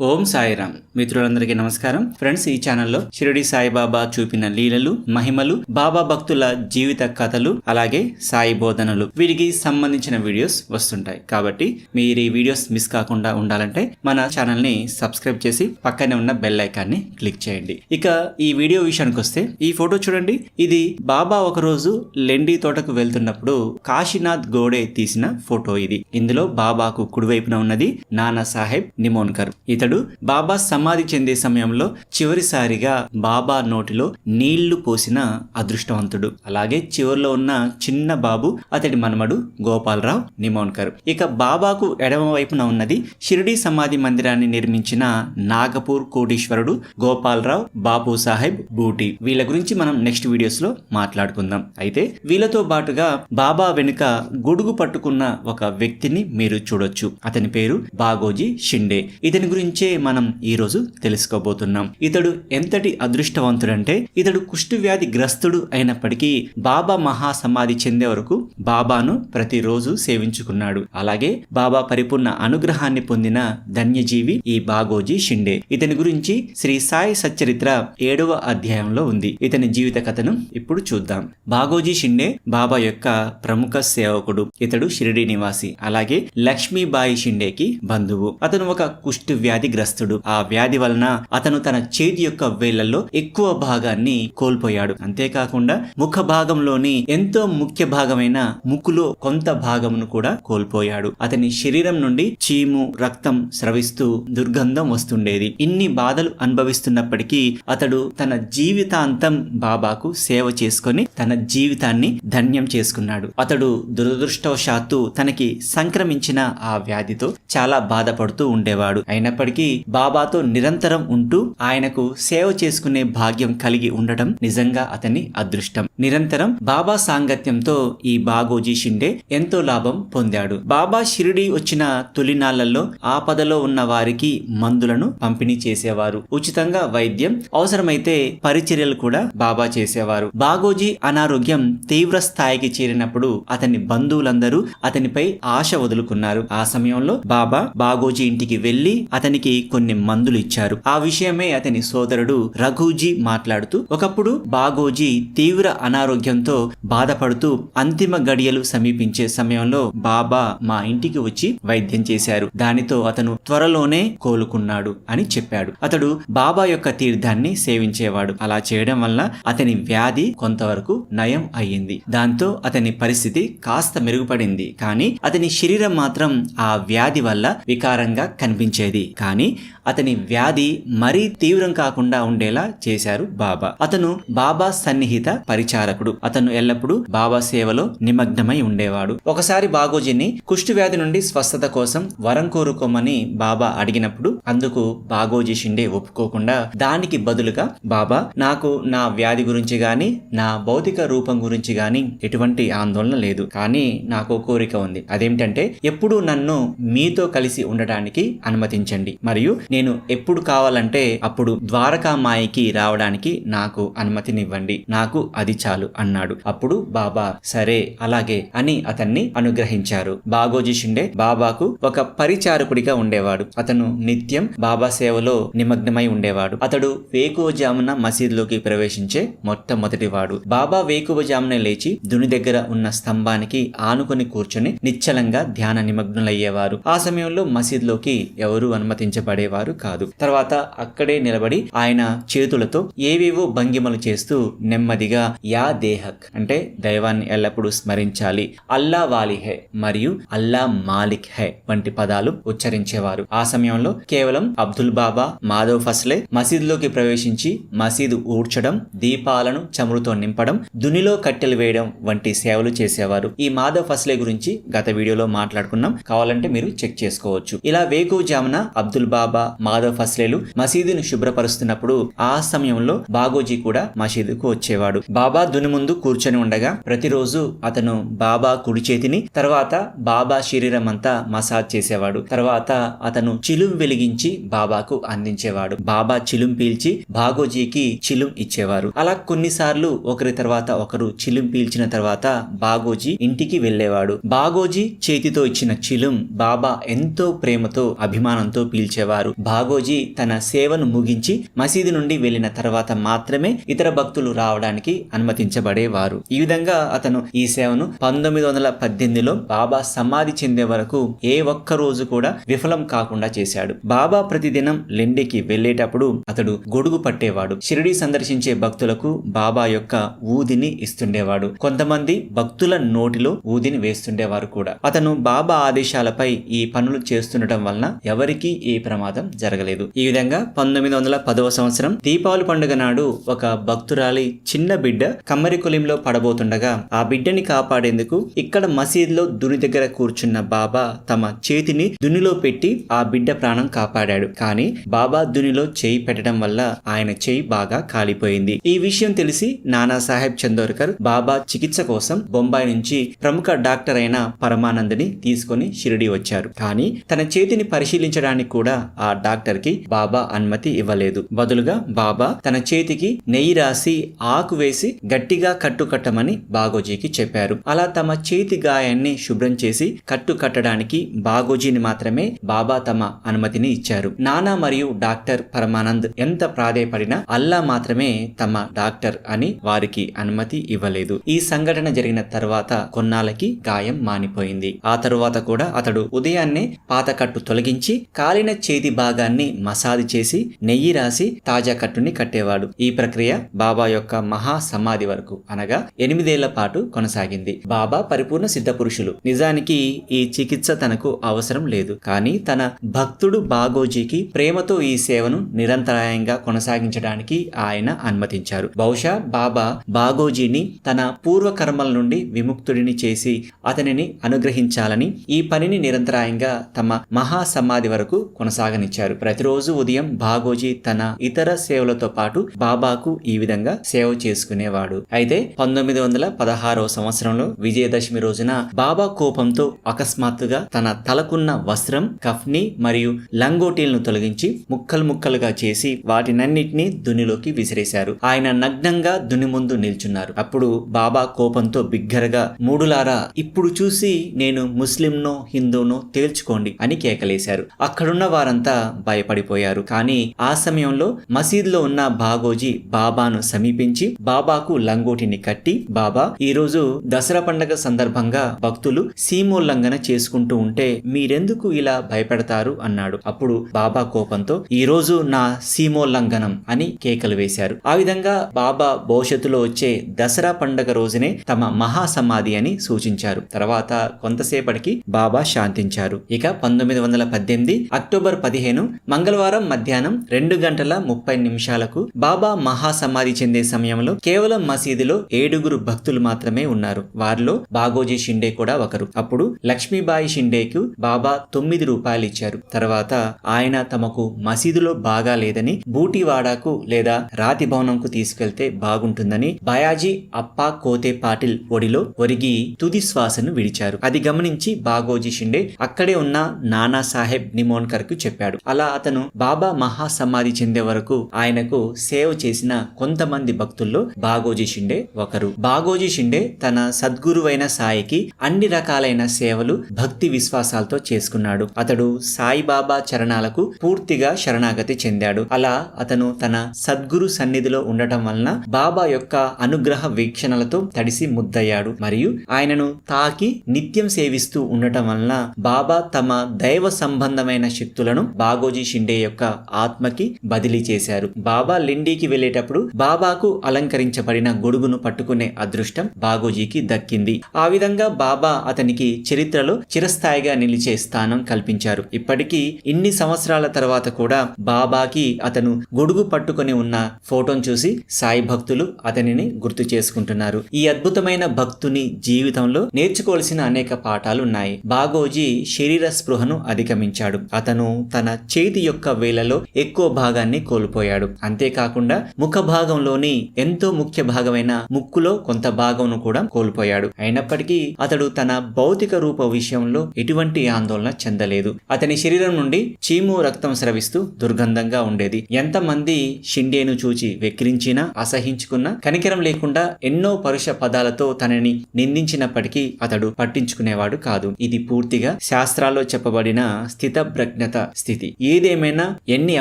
ఓం సాయిరామ్. మిత్రులందరికీ నమస్కారం. ఫ్రెండ్స్, ఈ ఛానల్లో షిరిడి సాయిబాబా చూపిన లీలలు, మహిమలు, బాబా భక్తుల జీవిత కథలు, అలాగే సాయి బోధనలు, వీటికి సంబంధించిన వీడియోస్ వస్తుంటాయి. కాబట్టి మీరు ఈ వీడియోస్ మిస్ కాకుండా ఉండాలంటే మన ఛానల్ ని సబ్స్క్రైబ్ చేసి పక్కనే ఉన్న బెల్ ఐకాన్ని క్లిక్ చేయండి. ఇక ఈ వీడియో విషయానికి వస్తే, ఈ ఫోటో చూడండి. ఇది బాబా ఒకరోజు లెండి తోటకు వెళ్తున్నప్పుడు కాశీనాథ్ గోడే తీసిన ఫోటో ఇది. ఇందులో బాబాకు కుడివైపున ఉన్నది నానా సాహెబ్ నిమోన్కర్. ఇతడు బాబా సమాధి చెందే సమయంలో చివరిసారిగా బాబా నోటిలో నీళ్లు పోసిన అదృష్టవంతుడు. అలాగే చివరిలో ఉన్న చిన్న బాబు అతడి మనమడు గోపాలరావు నిమోన్కర్. ఇక బాబాకు ఎడమ వైపున ఉన్నది షిరిడి సమాధి మందిరాన్ని నిర్మించిన నాగపూర్ కోటీశ్వరుడు గోపాలరావు బాపు సాహెబ్ బూటి. వీళ్ళ గురించి మనం నెక్స్ట్ వీడియోస్ లో మాట్లాడుకుందాం. అయితే వీళ్ళతో పాటుగా బాబా వెనుక గొడుగు పట్టుకున్న ఒక వ్యక్తిని మీరు చూడొచ్చు. అతని పేరు బాగోజీ షిండే. ఇతని గురించే మనం ఈ రోజు తెలుసుకోబోతున్నాం. ఇతడు ఎంతటి అదృష్టవంతుడంటే, ఇతడు కుష్టు వ్యాధి గ్రస్తుడు అయినప్పటికీ బాబా మహా సమాధి చెందే వరకు బాబాను ప్రతిరోజు సేవించుకున్నాడు. అలాగే బాబా పరిపూర్ణ అనుగ్రహాన్ని పొందిన ధన్యజీవి ఈ బాగోజీ షిండే. ఇతని గురించి శ్రీ సాయి సచ్చరిత్ర 7వ అధ్యాయంలో ఉంది. ఇతని జీవిత కథను ఇప్పుడు చూద్దాం. బాగోజీ షిండే బాబా యొక్క ప్రముఖ సేవకుడు. ఇతడు షిరిడి నివాసి. అలాగే లక్ష్మీబాయి షిండేకి బంధువు. అతను ఒక కుష్టు వ్యాధి గ్రస్తుడు. ఆ వ్యాధి వలన అతను తన చేతి యొక్క వేళ్లలో ఎక్కువ భాగాన్ని కోల్పోయాడు. అంతేకాకుండా ముఖ భాగంలోని ఎంతో ముఖ్య భాగమైన ముక్కులో కొంత భాగమును కూడా కోల్పోయాడు. అతని శరీరం నుండి చీము, రక్తం స్రవిస్తూ దుర్గంధం వస్తుండేది. ఇన్ని బాధలు అనుభవిస్తున్నప్పటికీ అతడు తన జీవితాంతం బాబాకు సేవ చేసుకొని తన జీవితాన్ని ధన్యం చేసుకున్నాడు. అతడు దురదృష్టవశాత్తు తనకి సంక్రమించిన ఆ వ్యాధితో చాలా బాధపడుతూ ఉండేవాడు. అయినప్పటికీ బాబాతో నిరంతరం ఉంటూ ఆయనకు సేవ చేసుకునే భాగ్యం కలిగి ఉండటం నిజంగా అతని అదృష్టం. నిరంతరం బాబా సాంగత్యంతో ఈ బాగోజీ షిండే ఎంతో లాభం పొందాడు. బాబా షిరిడి వచ్చిన తొలినాళ్లలో ఆపదలో ఉన్న వారికి మందులను పంపిణీ చేసేవారు. ఉచితంగా వైద్యం, అవసరమైతే పరిచర్యలు కూడా బాబా చేసేవారు. బాగోజీ అనారోగ్యం తీవ్ర స్థాయికి చేరినప్పుడు అతని బంధువులందరూ అతనిపై ఆశ వదులుకున్నారు. ఆ సమయంలో బాబా బాగోజీ ఇంటికి వెళ్లి అతనికి కొన్ని మందులు ఇచ్చారు. ఆ విషయమే అతని సోదరుడు రఘుజీ మాట్లాడుతూ, ఒకప్పుడు బాగోజీ తీవ్ర అనారోగ్యంతో బాధపడుతూ అంతిమ గడియలు సమీపించే సమయంలో బాబా మా ఇంటికి వచ్చి వైద్యం చేశారు. దానితో అతను త్వరలోనే కోలుకున్నాడు అని చెప్పాడు. అతడు బాబా యొక్క తీర్థాన్ని సేవించేవాడు. అలా చేయడం వల్ల అతని వ్యాధి కొంతవరకు నయం అయ్యింది. దాంతో అతని పరిస్థితి కాస్త మెరుగుపడింది. కానీ అతని శరీరం మాత్రం ఆ వ్యాధి వల్ల వికారంగా కనిపించేది. కానీ అతని వ్యాధి మరీ తీవ్రం కాకుండా ఉండేలా చేశారు బాబా. అతను బాబా సన్నిహిత పరిచారకుడు. అతను ఎల్లప్పుడూ బాబా సేవలో నిమగ్నమై ఉండేవాడు. ఒకసారి బాగోజీని కుష్టు వ్యాధి నుండి స్వస్థత కోసం వరం కోరుకోమని బాబా అడిగినప్పుడు అందుకు బాగోజీ షిండే ఒప్పుకోకుండా, దానికి బదులుగా బాబా, నాకు నా వ్యాధి గురించి గాని నా భౌతిక రూపం గురించి గాని ఎటువంటి ఆందోళన లేదు. కానీ నాకు కోరిక ఉంది. అదేమిటంటే, ఎప్పుడు నన్ను మీతో కలిసి ఉండడానికి అనుమతించండి. మరియు నేను ఎప్పుడు కావాలంటే అప్పుడు ద్వారకామాయికి రావడానికి నాకు అనుమతినివ్వండి. నాకు అది చాలు అన్నాడు. అప్పుడు బాబా సరే అలాగే అని అతన్ని అనుగ్రహించారు. బాగోజీ షిండే బాబాకు ఒక పరిచారకుడిగా ఉండేవాడు. అతను నిత్యం బాబా సేవలో నిమగ్నమై ఉండేవాడు. అతడు వేకువజామున మసీదులోకి ప్రవేశించే మొట్టమొదటివాడు. బాబా వేకువజామున లేచి దుని దగ్గర ఉన్న స్తంభానికి ఆనుకొని కూర్చొని నిశ్చలంగా ధ్యాన నిమగ్నులయ్యేవారు. ఆ సమయంలో మసీదులోకి ఎవరూ అనుమతించబడేవారు కాదు. తర్వాత అక్కడే నిలబడి ఆయన చేతులతో ఏవేవో భంగిమలు చేస్తూ నెమ్మదిగా యా దేహక్ అంటే దైవాన్ని ఎల్లప్పుడూ స్మరించాలి, అల్లా వాలి హై మరియు అల్లా మాలిక్ హై వంటి పదాలు ఉచ్చరించేవారు. ఆ సమయంలో కేవలం అబ్దుల్ బాబా, మాధవ్ ఫస్లే మసీదులోకి ప్రవేశించి మసీదు ఊడ్చడం, దీపాలను చమురుతో నింపడం, దునిలో కట్టెలు వేయడం వంటి సేవలు చేసేవారు. ఈ మాధవ్ ఫస్లే గురించి గత వీడియోలో మాట్లాడుకున్నాం. కావాలంటే మీరు చెక్ చేసుకోవచ్చు. ఇలా వేకువజామున అబ్దుల్ బాబా, మాధవ్ ఫస్లేలు మసీదును శుభ్రపరుస్తున్నప్పుడు ఆ సమయంలో బాగోజీ కూడా మసీదుకు వచ్చేవాడు. బాబా దుని ముందు కూర్చొని ఉండగా ప్రతిరోజు అతను బాబా కుడి చేతిని, తర్వాత బాబా శరీరం అంతా మసాజ్ చేసేవాడు. తర్వాత అతను చిలుం వెలిగించి బాబాకు అందించేవాడు. బాబా చిలుం పీల్చి బాగోజీకి చిలుం ఇచ్చేవారు. అలా కొన్నిసార్లు ఒకరి తర్వాత ఒకరు చిలుం పీల్చిన తర్వాత బాగోజీ ఇంటికి వెళ్లేవాడు. బాగోజీ చేతితో ఇచ్చిన చిలుం బాబా ఎంతో ప్రేమతో అభిమానంతో పీల్చి పిలిచేవారు. బాగోజీ తన సేవను ముగించి మసీదు నుండి వెళ్లిన తర్వాత మాత్రమే ఇతర భక్తులు రావడానికి అనుమతించబడేవారు. ఈ విధంగా అతను ఈ సేవను 1918లో బాబా సమాధి చెందే వరకు ఏ ఒక్క రోజు కూడా విఫలం కాకుండా చేశాడు. బాబా ప్రతిదినం లెండికి వెళ్లేటప్పుడు అతడు గొడుగు పట్టేవాడు. షిరిడి సందర్శించే భక్తులకు బాబా యొక్క ఊదిని ఇస్తుండేవాడు. కొంతమంది భక్తుల నోటిలో ఊదిని వేస్తుండేవారు కూడా. అతను బాబా ఆదేశాలపై ఈ పనులు చేస్తుండటం వలన ఎవరికీ ఏ ప్రమాదం జరగలేదు. ఈ విధంగా 1910వ సంవత్సరం దీపావళి పండుగ నాడు ఒక భక్తురాలి చిన్న బిడ్డ కమ్మరికొలింలో పడబోతుండగా ఆ బిడ్డని కాపాడేందుకు ఇక్కడ మసీదులో దుని దగ్గర కూర్చున్న బాబా తమ చేతిని దునిలో పెట్టి ఆ బిడ్డ ప్రాణం కాపాడాడు. కానీ బాబా దునిలో చేయి పెట్టడం వల్ల ఆయన చేయి బాగా కాలిపోయింది. ఈ విషయం తెలిసి నానా సాహెబ్ చందోర్కర్ బాబా చికిత్స కోసం బొంబాయి నుంచి ప్రముఖ డాక్టర్ అయిన పరమానంద్ని తీసుకొని షిరిడి వచ్చారు. కానీ తన చేతిని పరిశీలించడానికి కూడా ఆ డాక్టర్ కి బాబా అనుమతి ఇవ్వలేదు. బదులుగా బాబా తన చేతికి నెయ్యి రాసి ఆకు వేసి గట్టిగా కట్టు కట్టమని బాగోజీకి చెప్పారు. అలా తమ చేతి గాయాన్ని శుభ్రం చేసి కట్టు కట్టడానికి బాగోజీని మాత్రమే బాబా తమ అనుమతిని ఇచ్చారు. నానా మరియు డాక్టర్ పరమానంద్ ఎంత ప్రాధేయపడినా అల్లా మాత్రమే తమ డాక్టర్ అని వారికి అనుమతి ఇవ్వలేదు. ఈ సంఘటన జరిగిన తర్వాత కొన్నాళ్ళకి గాయం మానిపోయింది. ఆ తరువాత కూడా అతడు ఉదయాన్నే పాత కట్టు తొలగించి కాలిన చేతి భాగాన్ని మసాజ్ చేసి నెయ్యి రాసి తాజా కట్టుని కట్టేవాడు. ఈ ప్రక్రియ బాబా యొక్క మహా సమాధి వరకు అనగా 8 ఏళ్ల పాటు కొనసాగింది. బాబా పరిపూర్ణ సిద్ధ పురుషులు. నిజానికి ఈ చికిత్స తనకు అవసరం లేదు. కానీ తన భక్తుడు బాగోజీకి ప్రేమతో ఈ సేవను నిరంతరాయంగా కొనసాగించడానికి ఆయన అనుమతించారు. బహుశా బాబా బాగోజీని తన పూర్వ కర్మల నుండి విముక్తుడిని చేసి అతనిని అనుగ్రహించాలని ఈ పనిని నిరంతరాయంగా తమ మహా సమాధి వరకు కొనసాగనిచ్చారు. ప్రతిరోజు ఉదయం బాగోజీ తన ఇతర సేవలతో పాటు బాబాకు ఈ విధంగా సేవ చేసుకునేవాడు. అయితే 1916వ సంవత్సరంలో విజయదశమి రోజున బాబా కోపంతో అకస్మాత్తుగా తన తలకున్న వస్త్రం, కఫ్ని మరియు లంగోటీలను తొలగించి ముక్కలు ముక్కలుగా చేసి వాటినన్నిటినీ దునిలోకి విసిరేశారు. ఆయన నగ్నంగా దుని ముందు నిల్చున్నారు. అప్పుడు బాబా కోపంతో బిగ్గరగా, మూడులారా, ఇప్పుడు చూసి నేను ముస్లింనో హిందూనో తేల్చుకోండి అని కేకలేశారు. అక్కడున్న వారంతా భయపడిపోయారు. కానీ ఆ సమయంలో మసీదులో ఉన్న బాగోజీ బాబాను సమీపించి బాబాకు లంగోటిని కట్టి, బాబా, ఈ రోజు దసరా పండుగ సందర్భంగా భక్తులు సీమోల్లంఘన చేసుకుంటూ ఉంటే మీరెందుకు ఇలా భయపెడతారు అన్నాడు. అప్పుడు బాబా కోపంతో, ఈ రోజు నా సీమోల్లంఘనం అని కేకలు వేశారు. ఆ విధంగా బాబా భవిష్యత్తులో వచ్చే దసరా పండుగ రోజునే తమ మహాసమాధి అని సూచించారు. తర్వాత కొంతసేపటికి బాబా శాంతించారు. ఇక 1918 అక్టోబర్ 15 మంగళవారం మధ్యాహ్నం 2:30 బాబా మహాసమాధి చెందే సమయంలో కేవలం మసీదులో 7 భక్తులు మాత్రమే ఉన్నారు. వారిలో బాగోజీ షిండే కూడా ఒకరు. అప్పుడు లక్ష్మీబాయి షిండేకు బాబా 9 రూపాయలు ఇచ్చారు. తర్వాత ఆయన తమకు మసీదులో బాగా లేదని బూటివాడాకు లేదా రాతి భవనంకు తీసుకెళ్తే బాగుంటుందని బయాజీ అప్పా కోతే పాటిల్ ఒడిలో ఒరిగి తుది శ్వాసను విడిచారు. అది గమనించి బాగోజీ షిండే అక్కడే ఉన్న నానా సాహెబ్ నిమోన్కర్ కు చెప్పాడు. అలా అతను బాబా మహాసమాధి చెందే వరకు ఆయనకు సేవ చేసిన కొంతమంది భక్తుల్లో బాగోజీ షిండే ఒకరు. బాగోజీ షిండే తన సద్గురువైన సాయికి అన్ని రకాలైన సేవలు భక్తి విశ్వాసాలతో చేసుకున్నాడు. అతడు సాయిబాబా చరణాలకు పూర్తిగా శరణాగతి చెందాడు. అలా అతను తన సద్గురు సన్నిధిలో ఉండటం వలన బాబా యొక్క అనుగ్రహ వీక్షణలతో తడిసి ముద్దయ్యాడు. మరియు ఆయనను తాకి నిత్యం సేవిస్తూ ఉండటం వలన బాబా తమ దైవ సంబంధమైన శక్తులను బాగోజీ షిండే యొక్క ఆత్మకి బదిలీ చేశారు. బాబా లిండికి వెళ్లేటప్పుడు బాబాకు అలంకరించబడిన గొడుగును పట్టుకునే అదృష్టం బాగోజీకి దక్కింది. ఆ విధంగా బాబా అతనికి చరిత్రలో చిరస్థాయిగా నిలిచే స్థానం కల్పించారు. ఇప్పటికీ ఇన్ని సంవత్సరాల తర్వాత కూడా బాబాకి అతను గొడుగు పట్టుకొని ఉన్న ఫోటోను చూసి సాయి భక్తులు అతనిని గుర్తు చేసుకుంటున్నారు. ఈ అద్భుతమైన భక్తుని జీవితంలో నేర్చుకోవాల్సిన అనేక పాఠాలు ఉన్నాయి. బాగోజీ శరీర స్పృహను అధిగమించాడు. అతను తన చేతి యొక్క వేళ్లలో ఎక్కువ భాగాన్ని కోల్పోయాడు. అంతేకాకుండా ముఖ భాగంలోని ఎంతో ముఖ్య భాగమైన ముక్కులో కొంత భాగంను కూడా కోల్పోయాడు. అయినప్పటికీ అతడు తన భౌతిక రూప విషయంలో ఎటువంటి ఆందోళన చెందలేదు. అతని శరీరం నుండి చీము రక్తం స్రవిస్తూ దుర్గంధంగా ఉండేది. ఎంతమంది షిండేను చూచి వెక్కిరించినా అసహించుకున్నా కనికరం లేకుండా ఎన్నో పరుష పదాలతో తనని నిందించినప్పటికీ అతడు పట్టించుకునేవాడు కాదు. ఇది పూర్తిగా శాస్త్రాల్లో చెప్పబడిన స్థితప్రజ్ఞత ఉన్నత స్థితి. ఏదేమైనా ఎన్ని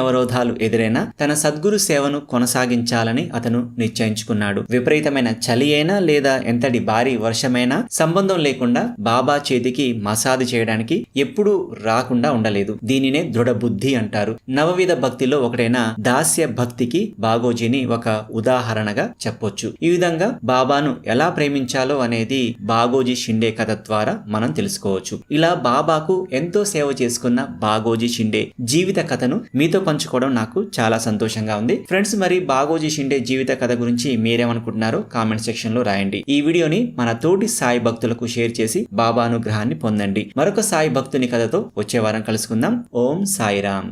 అవరోధాలు ఎదురైనా తన సద్గురు సేవను కొనసాగించాలని అతను నిశ్చయించుకున్నాడు. విపరీతమైన చలి అయినా లేదా ఎంతటి భారీ వర్షమైనా సంబంధం లేకుండా బాబా చేతికి మసాజ్ చేయడానికి ఎప్పుడూ రాకుండా ఉండలేదు. దీనినే దృఢ బుద్ధి అంటారు. నవవిధ భక్తిలో ఒకటైన దాస్య భక్తికి బాగోజీని ఒక ఉదాహరణగా చెప్పొచ్చు. ఈ విధంగా బాబాను ఎలా ప్రేమించాలో అనేది బాగోజీ షిండే కథ ద్వారా మనం తెలుసుకోవచ్చు. ఇలా బాబాకు ఎంతో సేవ చేసుకున్న బాగోజీ షిండే జీవిత కథను మీతో పంచుకోవడం నాకు చాలా సంతోషంగా ఉంది. ఫ్రెండ్స్, మరి బాగోజీ షిండే జీవిత కథ గురించి మీరేమనుకుంటున్నారో కామెంట్ సెక్షన్ లో రాయండి. ఈ వీడియోని మన తోటి సాయి భక్తులకు షేర్ చేసి బాబా అనుగ్రహాన్ని పొందండి. మరొక సాయి భక్తుని కథతో వచ్చే వారం కలుసుకుందాం. ఓం సాయిరామ్.